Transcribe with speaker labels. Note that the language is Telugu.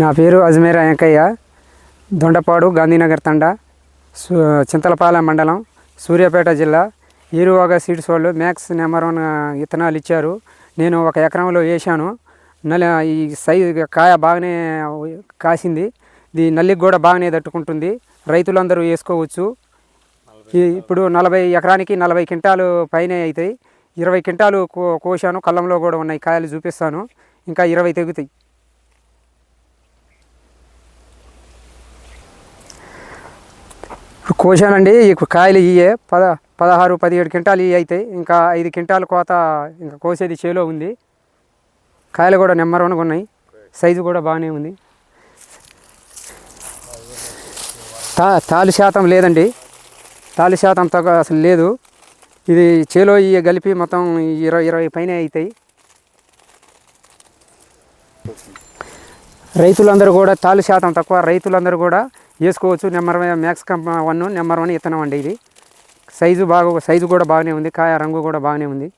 Speaker 1: నా పేరు అజ్మేరా వెంకయ్య. దొండపాడు గాంధీనగర్ తండా, చింతలపాలెం మండలం, సూర్యాపేట జిల్లా. ఏరువాక సీడ్స్ వాళ్ళు మ్యాక్స్ నెంబర్ 1 విత్తనాలు ఇచ్చారు. నేను 1 ఎకరంలో వేసాను. ఈ సైజు కాయ బాగానే కాసింది. ఇది నల్లికి కూడా బాగానే తట్టుకుంటుంది. రైతులందరూ వేసుకోవచ్చు. ఇప్పుడు ఎకరానికి 40 క్వింటాలు పైనే అవుతాయి. 20 క్వింటాలు కోసాను. కళ్ళంలో కూడా ఉన్నాయి, కాయలు చూపిస్తాను. ఇంకా 20 తెగుతాయి. కోసానండి. ఈ కాయలు ఇవే 16-17 క్వింటాలు ఇవి అవుతాయి. ఇంకా 5 క్వింటాలు కోత ఇంకా కోసేది చేలో ఉంది. కాయలు కూడా నెంబర్ 1గా ఉన్నాయి. సైజు కూడా బాగానే ఉంది. తాలు శాతం లేదండి. తాలు శాతం తగ్గ అసలు లేదు. ఇది చేలో ఇవి కలిపి మొత్తం 20 పైన అవుతాయి. రైతులందరూ కూడా తాలు శాతం తక్కువ, రైతులందరూ కూడా వేసుకోవచ్చు. మ్యాక్స్ 1 నెంబర్ 1 విత్తనం అండి. ఇది సైజు కూడా బాగానే ఉంది. కాయ రంగు కూడా బాగానే ఉంది.